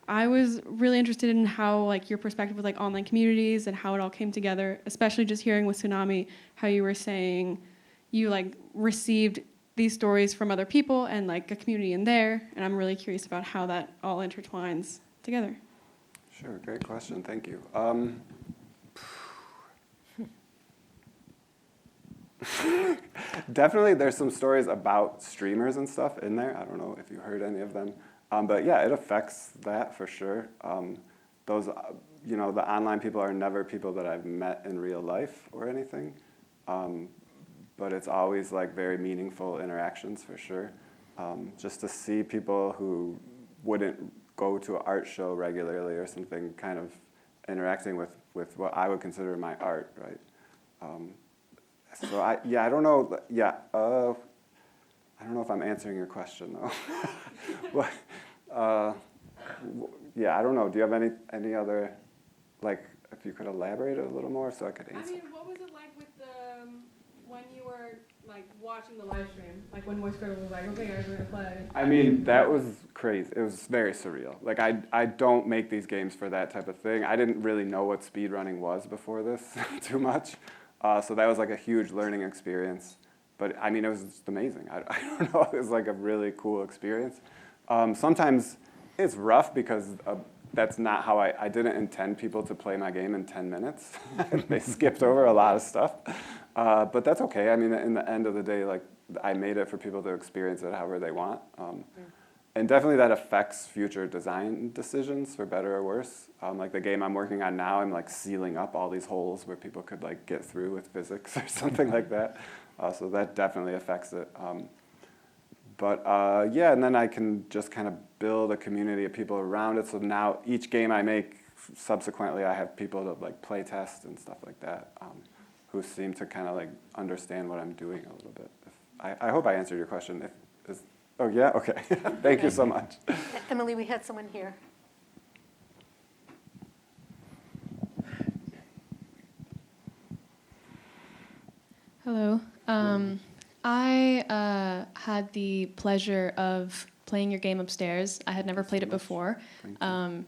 I was really interested in how like your perspective with like online communities and how it all came together, especially just hearing with Tsunami how you were saying you like received these stories from other people and like a community in there, and I'm really curious about how that all intertwines together. Sure, great question, thank you. Definitely there's some stories about streamers and stuff in there. I don't know if you heard any of them. But yeah, it affects that for sure. Those, the online people are never people that I've met in real life or anything. But it's always like very meaningful interactions for sure. Just to see people who wouldn't go to an art show regularly or something kind of interacting with what I would consider my art, right? So I don't know. Yeah, I don't know if I'm answering your question though. Yeah, I don't know. Do you have any other, like, if you could elaborate a little more so I could answer? I mean, what was it like with the when you were like watching the live stream, like when Moist Turtle was like, "Okay, guys, we're gonna play." I mean, that was crazy. It was very surreal. Like, I don't make these games for that type of thing. I didn't really know what speedrunning was before this too much. So that was like a huge learning experience. But I mean, it was just amazing. I don't know. It was like a really cool experience. Sometimes it's rough because that's not how I didn't intend people to play my game in 10 minutes. They skipped over a lot of stuff. But that's okay. I mean, in the end of the day, like, I made it for people to experience it however they want. And definitely that affects future design decisions for better or worse. Like the game I'm working on now, I'm like sealing up all these holes where people could like get through with physics or something like that. So that definitely affects it. Yeah, and then I can just kind of build a community of people around it. So now each game I make, subsequently I have people to like play test and stuff like that, who seem to kind of like understand what I'm doing a little bit. I hope I answered your question. Oh yeah, okay. Thank you so much. Emily, we had someone here. Hello. I had the pleasure of playing your game upstairs. I had never played it before.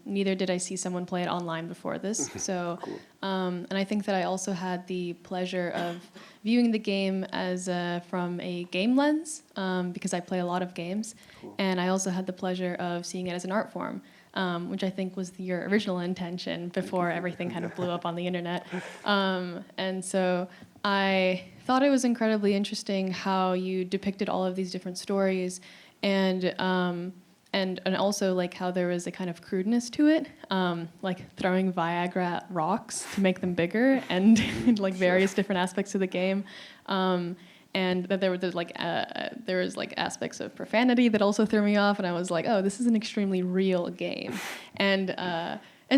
Neither did I see someone play it online before this. So, Cool. And I think that I also had the pleasure of viewing the game as from a game lens, because I play a lot of games. Cool. And I also had the pleasure of seeing it as an art form, which I think was your original intention before everything kind of blew up on the internet. And so I thought it was incredibly interesting how you depicted all of these different stories, and also like how there was a kind of crudeness to it, like throwing Viagra at rocks to make them bigger, and like various different aspects of the game, and that there was like aspects of profanity that also threw me off, and I was like, oh, this is an extremely real game, and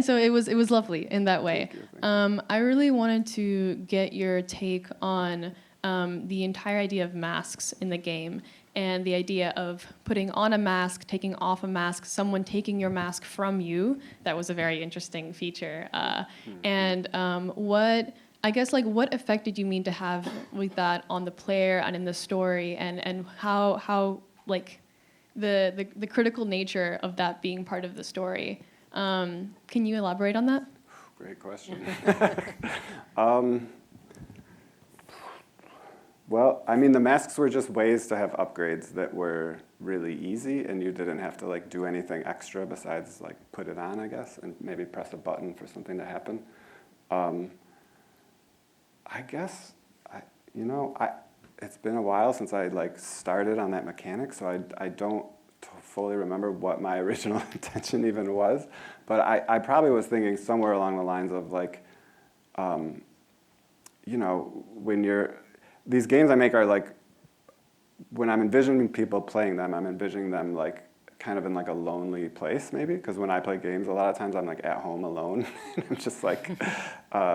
so it was lovely in that way. I really wanted to get your take on the entire idea of masks in the game and the idea of putting on a mask, taking off a mask, someone taking your mask from you, that was a very interesting feature. And what effect did you mean to have with that on the player and in the story, and how like the critical nature of that being part of the story? Can you elaborate on that? Great question. Well, I mean, the masks were just ways to have upgrades that were really easy, and you didn't have to like do anything extra besides like put it on, I guess, and maybe press a button for something to happen. I guess, it's been a while since I like started on that mechanic, so I don't fully remember what my original intention even was, but I probably was thinking somewhere along the lines of like, when these games I make are like, when I'm envisioning people playing them, I'm envisioning them like kind of in like a lonely place maybe, because when I play games, a lot of times I'm like at home alone, and I'm just like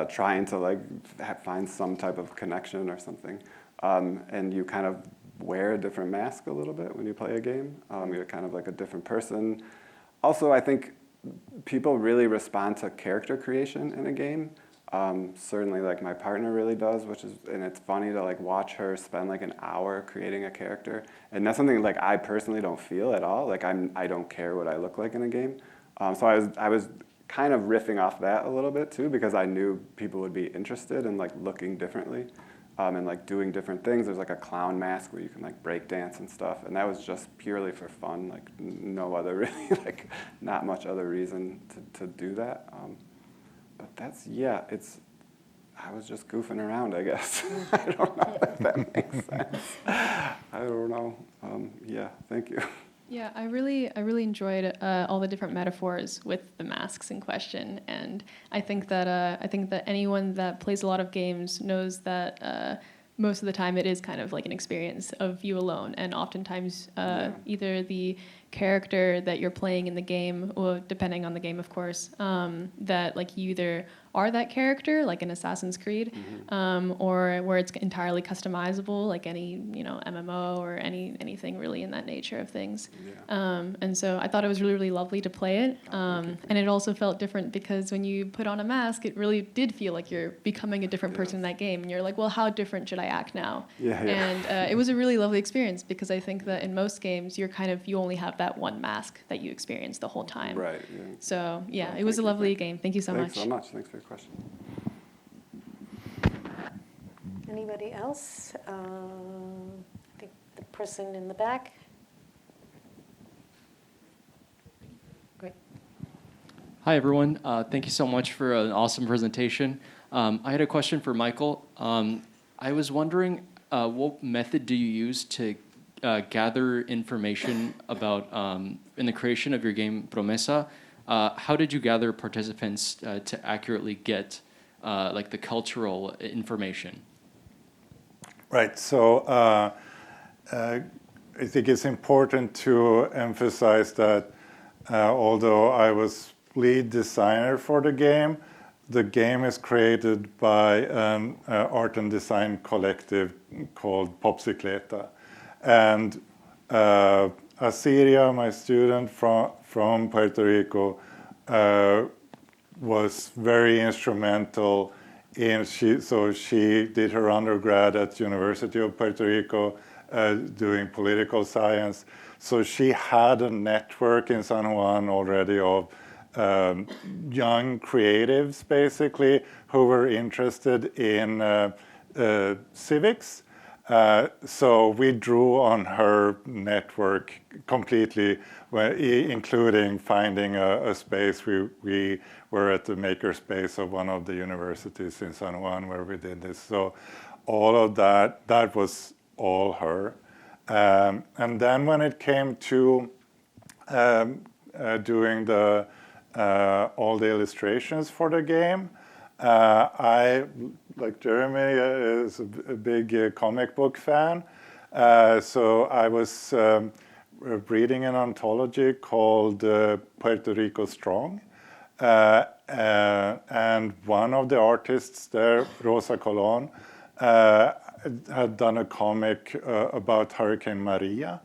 trying to like find some type of connection or something, and you kind of wear a different mask a little bit when you play a game. You're kind of like a different person. Also, I think people really respond to character creation in a game. Certainly, like my partner really does, and it's funny to like watch her spend like an hour creating a character, and that's something like I personally don't feel at all. Like I don't care what I look like in a game. So I was kind of riffing off that a little bit too, because I knew people would be interested in like looking differently, and like doing different things. There's like a clown mask where you can like break dance and stuff, and that was just purely for fun. Like no other really like not much other reason to do that. But I was just goofing around, I guess. I don't know if that makes sense. I don't know. Thank you. Yeah, I really enjoyed all the different metaphors with the masks in question, and I think that anyone that plays a lot of games knows that most of the time it is kind of like an experience of you alone, and oftentimes either the character that you're playing in the game, or depending on the game, of course, that like you either are that character, like in Assassin's Creed, or where it's entirely customizable, like any MMO or anything really in that nature of things. And so I thought it was really, really lovely to play it, and it also felt different because when you put on a mask, it really did feel like you're becoming a different person in that game, and you're like, well, how different should I act now? And it was a really lovely experience, because I think that in most games you only have that one mask that you experience the whole time. Right. Yeah. So it was a lovely game. Thank you so much. Thanks so much. Thanks for your question. Anybody else? I think the person in the back. Great. Hi, everyone. Thank you so much for an awesome presentation. I had a question for Mikael. I was wondering, what method do you use to gather information about, in the creation of your game Promesa, how did you gather participants to accurately get like the cultural information? Right. So I think it's important to emphasize that although I was lead designer for the game is created by an art and design collective called Popsicleta. And Asiria, my student from Puerto Rico, was very instrumental in she did her undergrad at University of Puerto Rico doing political science. So she had a network in San Juan already of young creatives, basically, who were interested in civics. So we drew on her network completely, including finding a space. We were at the makerspace of one of the universities in San Juan where we did this. So all of that was all her. And then when it came to doing all the illustrations for the game, I, like Jeremy, is a big comic book fan. So I was reading an anthology called Puerto Rico Strong. And one of the artists there, Rosa Colon, had done a comic about Hurricane Maria,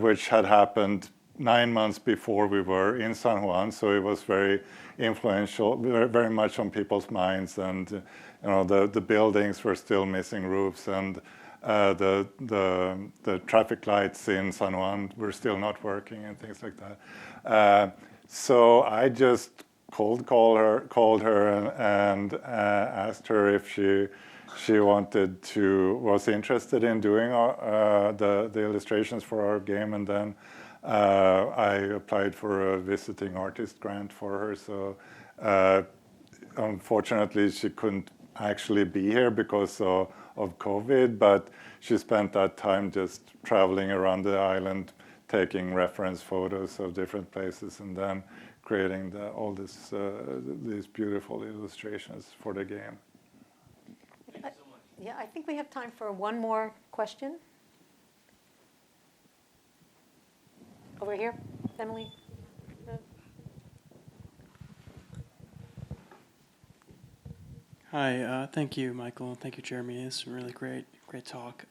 which had happened 9 months before we were in San Juan, so it was very influential, very much on people's minds, and the buildings were still missing roofs, and the traffic lights in San Juan were still not working, and things like that. So I just called her and asked her if she was interested in doing the illustrations for our game, and then I applied for a visiting artist grant for her. So unfortunately, she couldn't actually be here because of COVID, but she spent that time just traveling around the island, taking reference photos of different places, and then creating all these beautiful illustrations for the game. Thank you so much. Yeah, I think we have time for one more question. Over here, Emily. Hi, thank you, Michael. Thank you, Jeremy. It's a really great talk.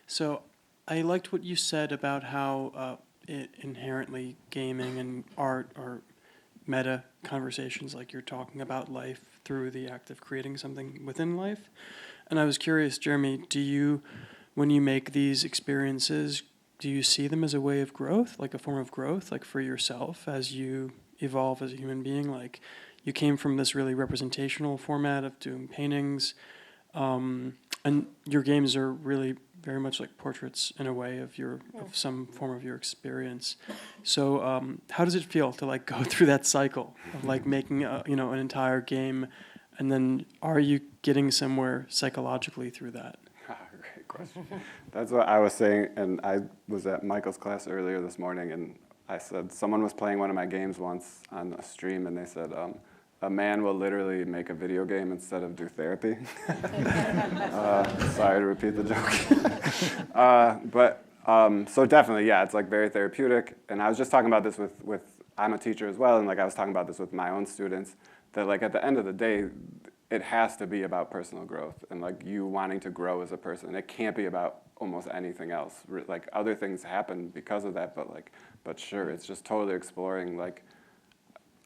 So I liked what you said about how inherently gaming and art are meta conversations, like you're talking about life through the act of creating something within life. And I was curious, Jeremy, when you make these experiences, do you see them as a way of growth, like a form of growth, like for yourself as you evolve as a human being? Like you came from this really representational format of doing paintings, and your games are really very much like portraits in a way of some form of your experience. So how does it feel to like go through that cycle of like making an entire game, and then are you getting somewhere psychologically through that? Great question. That's what I was saying, and I was at Michael's class earlier this morning, and I said someone was playing one of my games once on a stream, and they said, a man will literally make a video game instead of do therapy. Sorry to repeat the joke. So definitely, yeah, it's like very therapeutic. And I was just talking about this with I'm a teacher as well, and like I was talking about this with my own students, that like at the end of the day, it has to be about personal growth and like you wanting to grow as a person. It can't be about almost anything else. Like other things happen because of that, but sure, it's just totally exploring like,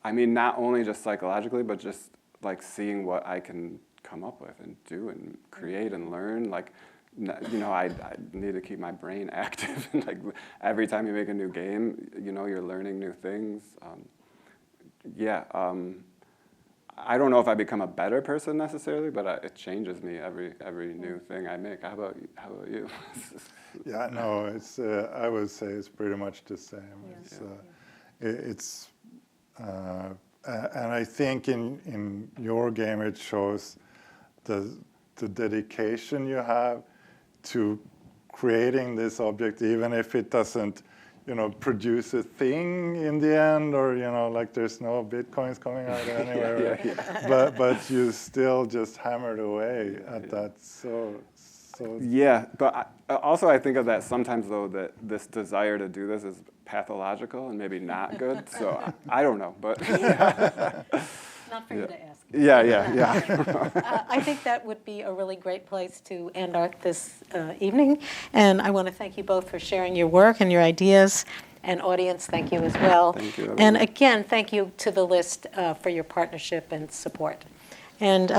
I mean, not only just psychologically, but just like seeing what I can come up with and do and create and learn. Like, I need to keep my brain active. And like every time you make a new game, you're learning new things. I don't know if I become a better person necessarily, but it changes me every new thing I make. How about you? Yeah, no, I would say it's pretty much the same. Yeah. And I think in your game it shows the dedication you have to creating this object, even if it doesn't, produce a thing in the end, or like there's no bitcoins coming out anywhere. But you still just hammered away at that. So. Yeah, but I think of that sometimes though that this desire to do this is pathological and maybe not good. So I don't know, but Not for you to ask. Yeah. I think that would be a really great place to end this evening. And I want to thank you both for sharing your work and your ideas. And audience, thank you as well. Thank you. And again, thank you to the list for your partnership and support. And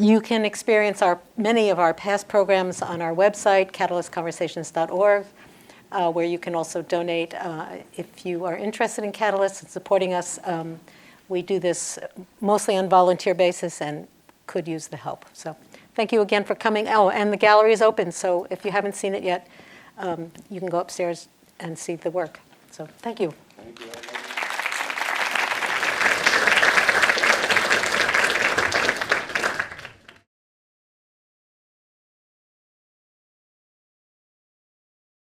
you can experience many of our past programs on our website, catalystconversations.org, where you can also donate if you are interested in Catalyst and supporting us. We do this mostly on volunteer basis and could use the help. So thank you again for coming. Oh, and the gallery is open, so if you haven't seen it yet, you can go upstairs and see the work. So thank you. Thank you.